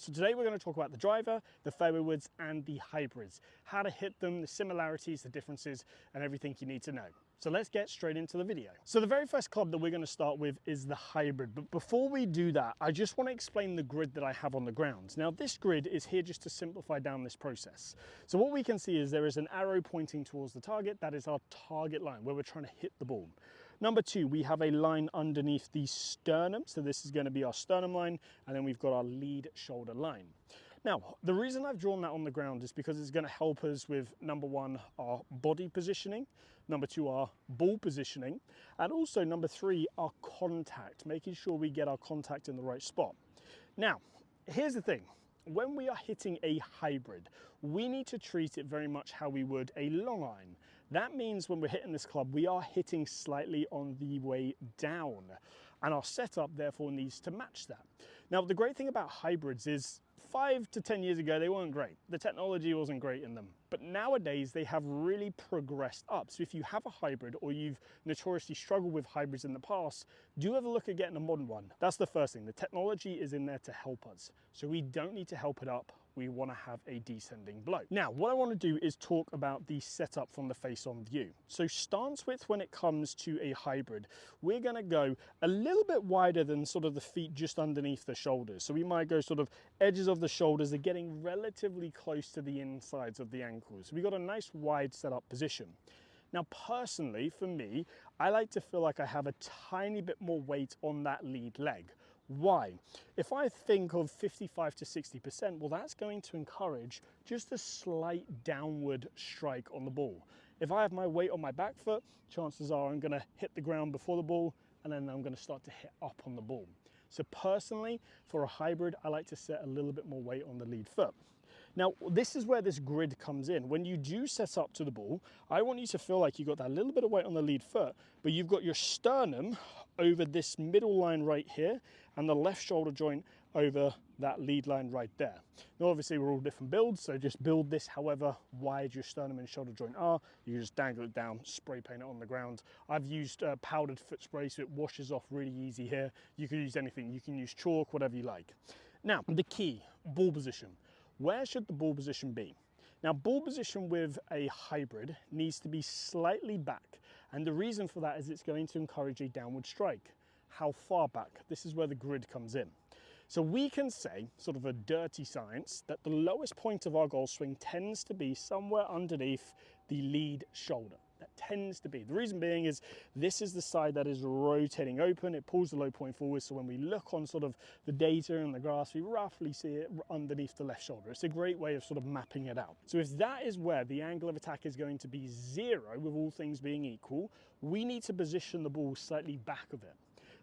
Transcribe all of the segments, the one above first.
So today we're going to talk about the driver, the fairway woods and the hybrids, how to hit them, the similarities, the differences and everything you need to know. So let's get straight into the video. So the very first club that we're going to start with is the hybrid. But before we do that, I just want to explain the grid that I have on the ground. Now this grid is here just to simplify down this process. So what we can see is there is an arrow pointing towards the target. That is our target line where we're trying to hit the ball. Number two, we have a line underneath the sternum. So this is going to be our sternum line, and then we've got our lead shoulder line. Now, the reason I've drawn that on the ground is because it's going to help us with, number one, our body positioning, number two, our ball positioning, and also number three, our contact, making sure we get our contact in the right spot. Now, here's the thing. When we are hitting a hybrid, we need to treat it very much how we would a long iron. That means when we're hitting this club, we are hitting slightly on the way down, and our setup therefore needs to match that. Now, the great thing about hybrids is 5 to 10 years ago, they weren't great. The technology wasn't great in them, but nowadays they have really progressed up. So if you have a hybrid or you've notoriously struggled with hybrids in the past, do have a look at getting a modern one. That's the first thing. The technology is in there to help us. So we don't need to help it up. We want to have a descending blow. Now, what I want to do is talk about the setup from the face-on view. So stance width when it comes to a hybrid, we're going to go a little bit wider than sort of the feet just underneath the shoulders. So we might go sort of edges of the shoulders are getting relatively close to the insides of the ankles. So we've got a nice wide setup position. Now, personally, for me, I like to feel like I have a tiny bit more weight on that lead leg. Why? If I think of 55 to 60%, well, that's going to encourage just a slight downward strike on the ball. If I have my weight on my back foot, chances are I'm going to hit the ground before the ball, and then I'm going to start to hit up on the ball. So personally, for a hybrid, I like to set a little bit more weight on the lead foot. Now, this is where this grid comes in. When you do set up to the ball, I want you to feel like you've got that little bit of weight on the lead foot, but you've got your sternum over this middle line right here, and the left shoulder joint over that lead line right there. Now, obviously, we're all different builds, so just build this however wide your sternum and shoulder joint are. You just dangle it down, spray paint it on the ground. I've used powdered foot spray, so it washes off really easy here. You can use anything. You can use chalk, whatever you like. Now, the key, ball position. Where should the ball position be? Now, ball position with a hybrid needs to be slightly back, and the reason for that is it's going to encourage a downward strike. How far back? This is where the grid comes in. So we can say, sort of a dirty science, that the lowest point of our golf swing tends to be somewhere underneath the lead shoulder. That tends to be. The reason being is this is the side that is rotating open. It pulls the low point forward. So when we look on sort of the data and the graphs, we roughly see it underneath the left shoulder. It's a great way of sort of mapping it out. So if that is where the angle of attack is going to be 0, with all things being equal, we need to position the ball slightly back of it.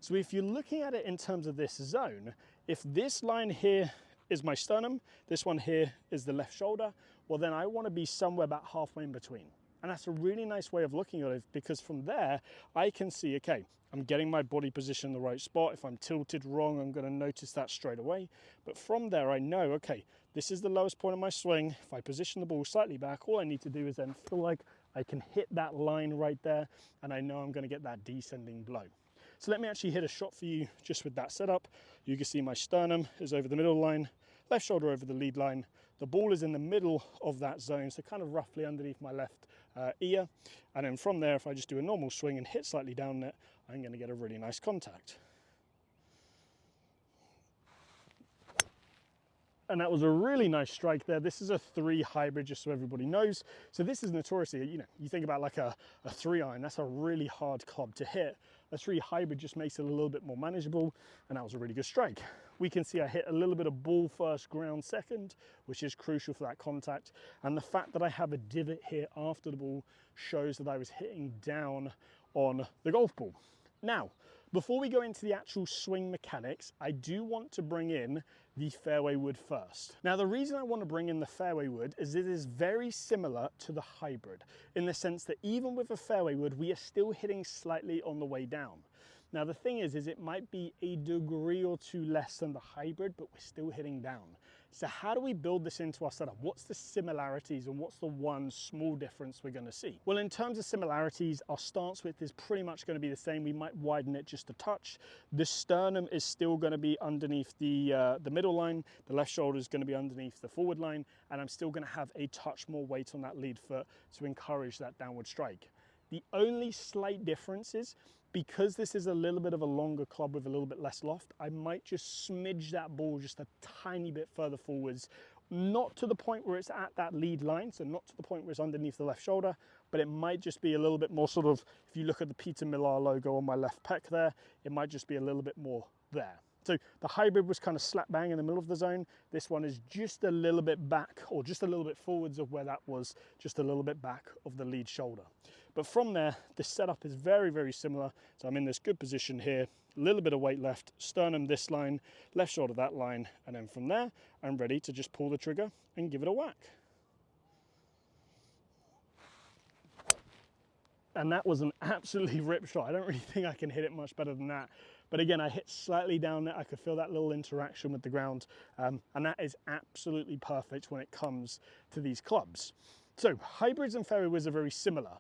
So if you're looking at it in terms of this zone, if this line here is my sternum, this one here is the left shoulder, well then I want to be somewhere about halfway in between. And that's a really nice way of looking at it, because from there I can see, okay, I'm getting my body position in the right spot. If I'm tilted wrong, I'm going to notice that straight away. But from there I know, okay, this is the lowest point of my swing. If I position the ball slightly back, all I need to do is then feel like I can hit that line right there, and I know I'm going to get that descending blow. So let me actually hit a shot for you just with that setup. You can see my sternum is over the middle line, left shoulder over the lead line. The ball is in the middle of that zone, so kind of roughly underneath my left ear. And then from there, if I just do a normal swing and hit slightly down it, I'm going to get a really nice contact. And that was a really nice strike there. This is a 3 hybrid, just so everybody knows. So this is notoriously, you think about like a 3 iron, that's a really hard club to hit. A 3 hybrid just makes it a little bit more manageable, and that was a really good strike. We can see I hit a little bit of ball first, ground second, which is crucial for that contact. And the fact that I have a divot here after the ball shows that I was hitting down on the golf ball. Now, before we go into the actual swing mechanics, I do want to bring in the fairway wood first. Now, the reason I want to bring in the fairway wood is it is very similar to the hybrid, in the sense that even with a fairway wood, we are still hitting slightly on the way down. Now, the thing is it might be a degree or two less than the hybrid, but we're still hitting down. So how do we build this into our setup? What's the similarities and what's the one small difference we're going to see? Well, in terms of similarities, our stance width is pretty much going to be the same. We might widen it just a touch. The sternum is still going to be underneath the middle line. The left shoulder is going to be underneath the forward line, and I'm still going to have a touch more weight on that lead foot to encourage that downward strike. The only slight difference is, because this is a little bit of a longer club with a little bit less loft, I might just smidge that ball just a tiny bit further forwards, not to the point where it's at that lead line, so not to the point where it's underneath the left shoulder, but it might just be a little bit more sort of, if you look at the Peter Millar logo on my left pec there, it might just be a little bit more there. So the hybrid was kind of slap bang in the middle of the zone. This one is just a little bit back, or just a little bit forwards of where that was, just a little bit back of the lead shoulder. But from there, the setup is very, very similar. So I'm in this good position here, a little bit of weight left, sternum this line, left shoulder that line, and then from there, I'm ready to just pull the trigger and give it a whack. And that was an absolutely rip shot. I don't really think I can hit it much better than that. But again, I hit slightly down there. I could feel that little interaction with the ground. And that is absolutely perfect when it comes to these clubs. So hybrids and fairway woods are very similar.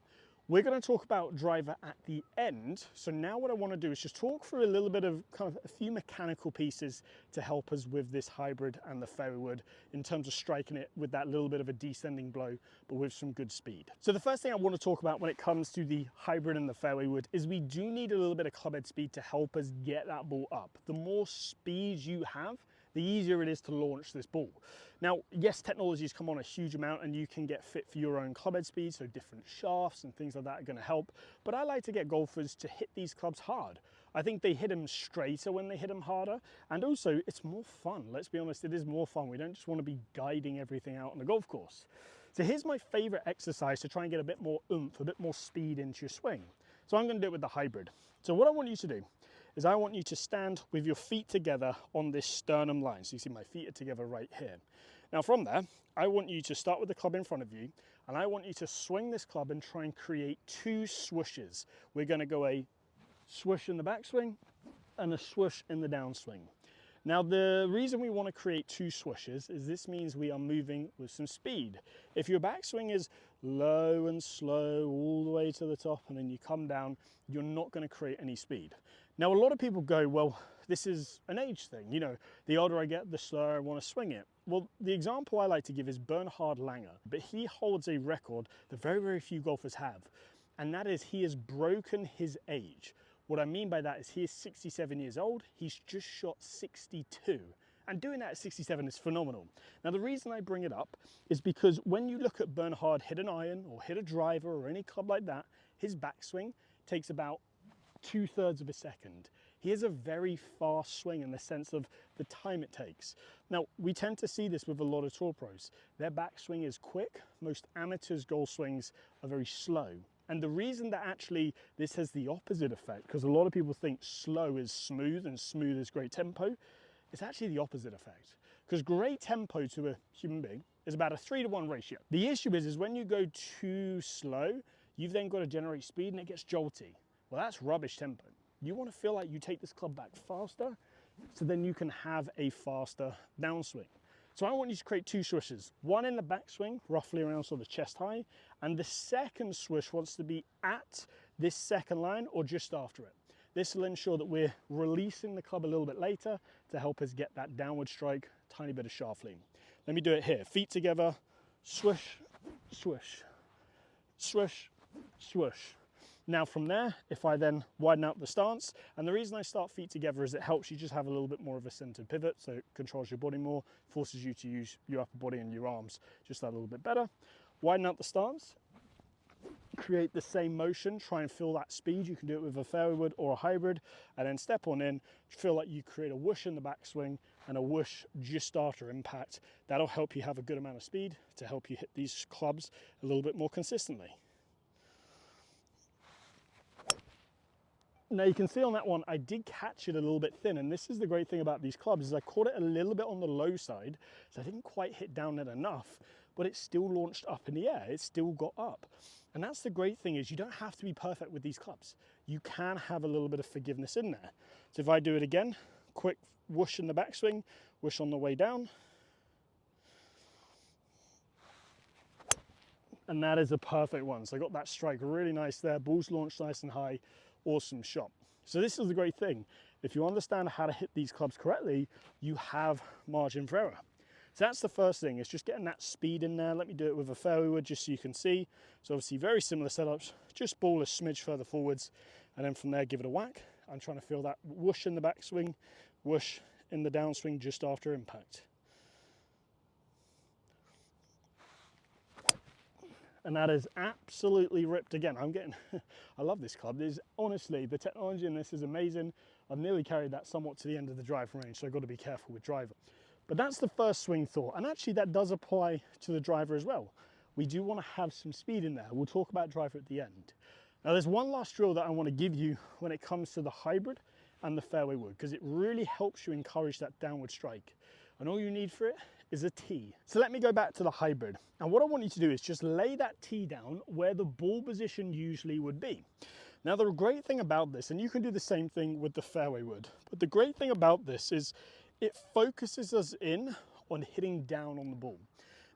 We're going to talk about driver at the end. So now what I want to do is just talk through a little bit of kind of a few mechanical pieces to help us with this hybrid and the fairway wood in terms of striking it with that little bit of a descending blow, but with some good speed. So the first thing I want to talk about when it comes to the hybrid and the fairway wood is we do need a little bit of clubhead speed to help us get that ball up. The more speed you have, the easier it is to launch this ball. Now, yes, technology has come on a huge amount and you can get fit for your own clubhead speed, so different shafts and things like that are going to help. But I like to get golfers to hit these clubs hard. I think they hit them straighter when they hit them harder, and also it's more fun. Let's be honest, it is more fun. We don't just want to be guiding everything out on the golf course. So here's my favorite exercise to try and get a bit more oomph, a bit more speed into your swing. So I'm going to do it with the hybrid. So what I want you to do is I want you to stand with your feet together on this sternum line. So you see my feet are together right here. Now from there, I want you to start with the club in front of you, and I want you to swing this club and try and create two swishes. We're going to go a swish in the backswing and a swish in the downswing. Now the reason we want to create two swishes is this means we are moving with some speed. If your backswing is low and slow all the way to the top and then you come down, you're not going to create any speed. Now a lot of people go, well, this is an age thing, you know, the older I get, the slower I want to swing it. Well, the example I like to give is Bernhard Langer, but he holds a record that very, very few golfers have, and that is he has broken his age. What I mean by that is he is 67 years old, he's just shot 62. And doing that at 67 is phenomenal. Now the reason I bring it up is because when you look at Bernhard hit an iron or hit a driver or any club like that, his backswing takes about 2/3 of a second. He has a very fast swing in the sense of the time it takes. Now, we tend to see this with a lot of tour pros. Their backswing is quick. Most amateurs' golf swings are very slow. And the reason that actually this has the opposite effect, because a lot of people think slow is smooth and smooth is great tempo, it's actually the opposite effect. Because great tempo to a human being is about a 3-to-1 ratio. The issue is when you go too slow, you've then got to generate speed and it gets jolty. Well, that's rubbish tempo. You want to feel like you take this club back faster, so then you can have a faster downswing. So I want you to create two swishes, one in the backswing, roughly around sort of chest high, and the second swish wants to be at this second line or just after it. This will ensure that we're releasing the club a little bit later to help us get that downward strike, tiny bit of shaft lean. Let me do it here. Feet together, swish, swish, swish, swish. Now from there, if I then widen out the stance, and the reason I start feet together is it helps you just have a little bit more of a centered pivot, so it controls your body more, forces you to use your upper body and your arms just that little bit better. Widen out the stance, create the same motion, try and feel that speed. You can do it with a fairway wood or a hybrid, and then step on in, feel like you create a whoosh in the backswing and a whoosh just after impact. That'll help you have a good amount of speed to help you hit these clubs a little bit more consistently. Now you can see on that one, I did catch it a little bit thin, and this is the great thing about these clubs is I caught it a little bit on the low side, so I didn't quite hit down it enough, but it still launched up in the air, it still got up. And that's the great thing is you don't have to be perfect with these clubs. You can have a little bit of forgiveness in there. So if I do it again, quick whoosh in the backswing, whoosh on the way down, And that is a perfect one. So I got that strike really nice there, ball's launched nice and high, awesome shot. So this is the great thing. If you understand how to hit these clubs correctly, you have margin for error. So that's the first thing, is just getting that speed in there. Let me do it with a fairway wood just so you can see. So obviously very similar setups, just ball a smidge further forwards, and then from there give it a whack. I'm trying to feel that whoosh in the backswing, whoosh in the downswing just after impact. And that is absolutely ripped again. I love this club. Honestly, the technology in this is amazing. I've nearly carried that somewhat to the end of the driving range, so I've got to be careful with driver. But that's the first swing thought, and actually that does apply to the driver as well. We do want to have some speed in there. We'll talk about driver at the end. Now there's one last drill that I want to give you when it comes to the hybrid and the fairway wood, because it really helps you encourage that downward strike. And all you need for it is a tee. So let me go back to the hybrid. And what I want you to do is just lay that tee down where the ball position usually would be. Now the great thing about this, and you can do the same thing with the fairway wood, but the great thing about this is it focuses us in on hitting down on the ball.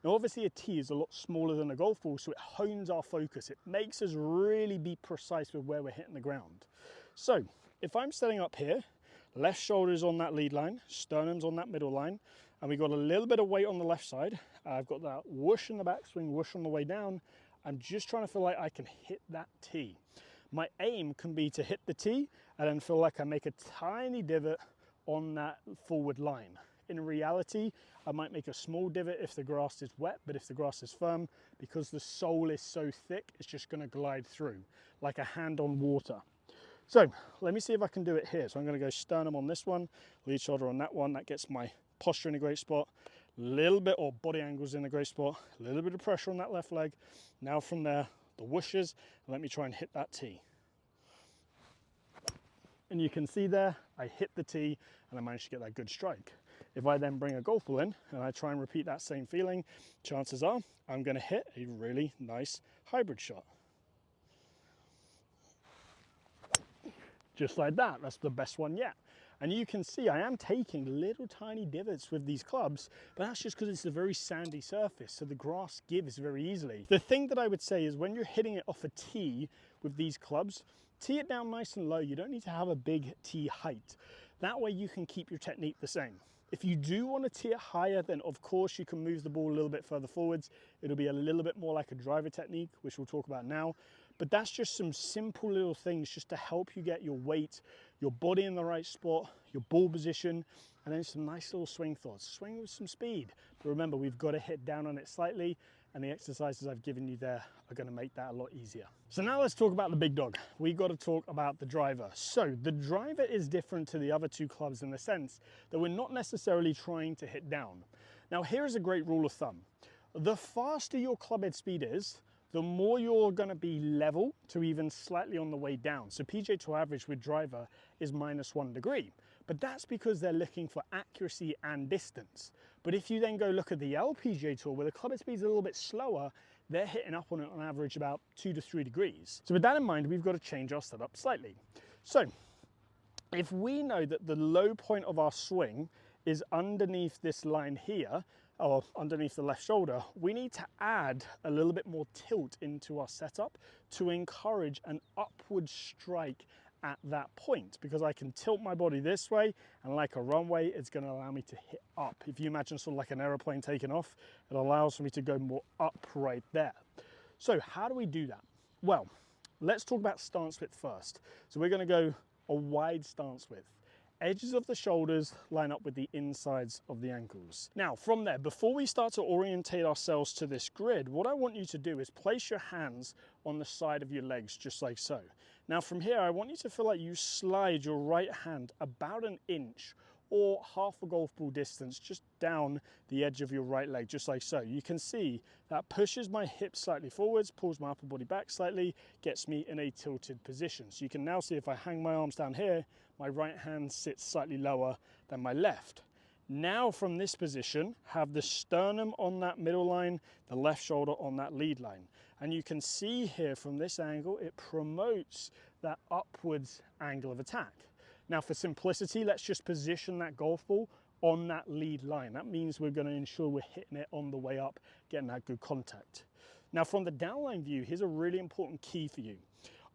Now obviously a tee is a lot smaller than a golf ball, so it hones our focus. It makes us really be precise with where we're hitting the ground. So if I'm setting up here, left shoulder's on that lead line, sternum's on that middle line, and we've got a little bit of weight on the left side. I've got that whoosh in the backswing, whoosh on the way down. I'm just trying to feel like I can hit that tee. My aim can be to hit the tee and then feel like I make a tiny divot on that forward line. In reality, I might make a small divot if the grass is wet, but if the grass is firm, because the sole is so thick, it's just going to glide through like a hand on water. So let me see if I can do it here. So I'm going to go sternum on this one, lead shoulder on that one. That gets my posture in a great spot, little bit, or body angles in a great spot, a little bit of pressure on that left leg. Now from there, the whooshes, and let me try and hit that tee. And you can see there, I hit the tee and I managed to get that good strike. If I then bring a golf ball in and I try and repeat that same feeling, chances are I'm going to hit a really nice hybrid shot. Just like that, that's the best one yet. And you can see I am taking little tiny divots with these clubs, but that's just because it's a very sandy surface, so the grass gives very easily. The thing that I would say is when you're hitting it off a tee with these clubs, tee it down nice and low. You don't need to have a big tee height. That way you can keep your technique the same. If you do want to tee it higher, then of course you can move the ball a little bit further forwards. It'll be a little bit more like a driver technique, which we'll talk about now. But that's just some simple little things just to help you get your weight, your body in the right spot, your ball position, and then some nice little swing thoughts. Swing with some speed. But remember, we've got to hit down on it slightly, and the exercises I've given you there are going to make that a lot easier. So now let's talk about the big dog. We've got to talk about the driver. So the driver is different to the other two clubs in the sense that we're not necessarily trying to hit down. Now here is a great rule of thumb. The faster your clubhead speed is, the more you're going to be level to even slightly on the way down. So PGA Tour average with driver is -1 degree, but that's because they're looking for accuracy and distance. But if you then go look at the LPGA Tour where the clubhead speed is a little bit slower, they're hitting up on it on average about 2 to 3 degrees. So with that in mind, we've got to change our setup slightly. So if we know that the low point of our swing is underneath this line here, or underneath the left shoulder, we need to add a little bit more tilt into our setup to encourage an upward strike at that point, because I can tilt my body this way, and like a runway, it's going to allow me to hit up. If you imagine sort of like an aeroplane taking off, it allows for me to go more up right there. So how do we do that? Well, let's talk about stance width first. So we're going to go a wide stance width. Edges of the shoulders line up with the insides of the ankles. Now from there, before we start to orientate ourselves to this grid, what I want you to do is place your hands on the side of your legs, just like so. Now from here, I want you to feel like you slide your right hand about 1 inch or half a golf ball distance just down the edge of your right leg, just like so. You can see that pushes my hips slightly forwards, pulls my upper body back slightly, gets me in a tilted position. So you can now see if I hang my arms down here, my right hand sits slightly lower than my left. Now from this position, have the sternum on that middle line, the left shoulder on that lead line. And you can see here from this angle, it promotes that upwards angle of attack. Now for simplicity, let's just position that golf ball on that lead line. That means we're going to ensure we're hitting it on the way up, getting that good contact. Now from the downline view, here's a really important key for you.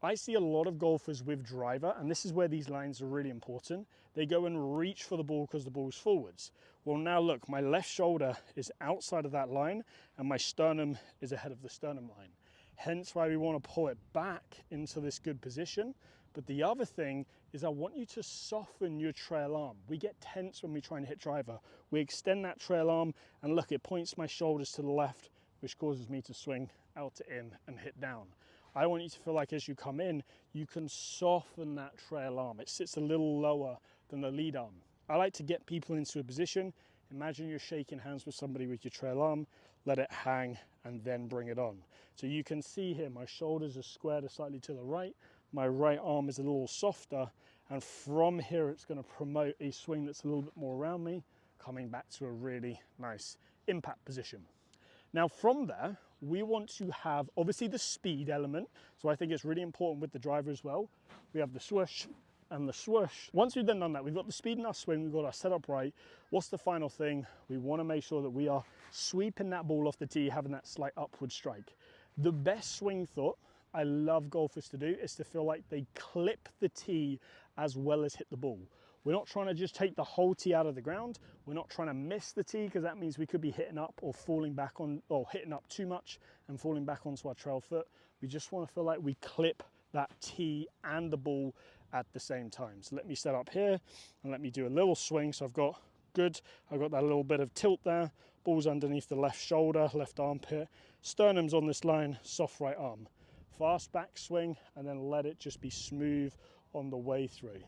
I see a lot of golfers with driver, and this is where these lines are really important. They go and reach for the ball because the ball's forwards. Well, now look, my left shoulder is outside of that line and my sternum is ahead of the sternum line. Hence why we want to pull it back into this good position. But the other thing is I want you to soften your trail arm. We get tense when we try and hit driver. We extend that trail arm and look, it points my shoulders to the left, which causes me to swing out to in and hit down. I want you to feel like as you come in, you can soften that trail arm. It sits a little lower than the lead arm. I like to get people into a position. Imagine you're shaking hands with somebody with your trail arm, let it hang and then bring it on. So you can see here, my shoulders are squared slightly to the right, my right arm is a little softer, and from here it's going to promote a swing that's a little bit more around me, coming back to a really nice impact position. Now from there, we want to have obviously the speed element. So I think it's really important with the driver as well. We have the swish and the swoosh. Once we've then done that, we've got the speed in our swing, we've got our setup right. What's the final thing? We want to make sure that we are sweeping that ball off the tee, having that slight upward strike. The best swing thought I love golfers to do is to feel like they clip the tee as well as hit the ball. We're not trying to just take the whole tee out of the ground. We're not trying to miss the tee because that means we could be hitting up or falling back on, or hitting up too much and falling back onto our trail foot. We just want to feel like we clip that tee and the ball at the same time. So let me set up here and let me do a little swing. So I've got that little bit of tilt there, ball's underneath the left shoulder, left armpit, sternum's on this line, soft right arm. Fast back swing and then let it just be smooth on the way through.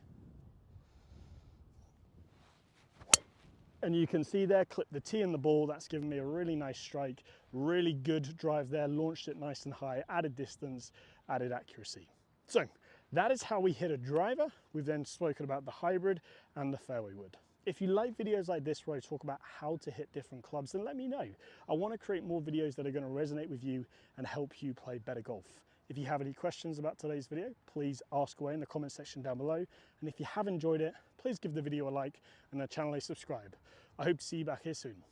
And you can see there, clip the tee and the ball, that's given me a really nice strike, really good drive there, launched it nice and high, added distance, added accuracy. So that is how we hit a driver. We've then spoken about the hybrid and the fairway wood. If you like videos like this where I talk about how to hit different clubs, then let me know. I want to create more videos that are going to resonate with you and help you play better golf. If you have any questions about today's video, please ask away in the comment section down below. And if you have enjoyed it, please give the video a like and the channel a subscribe. I hope to see you back here soon.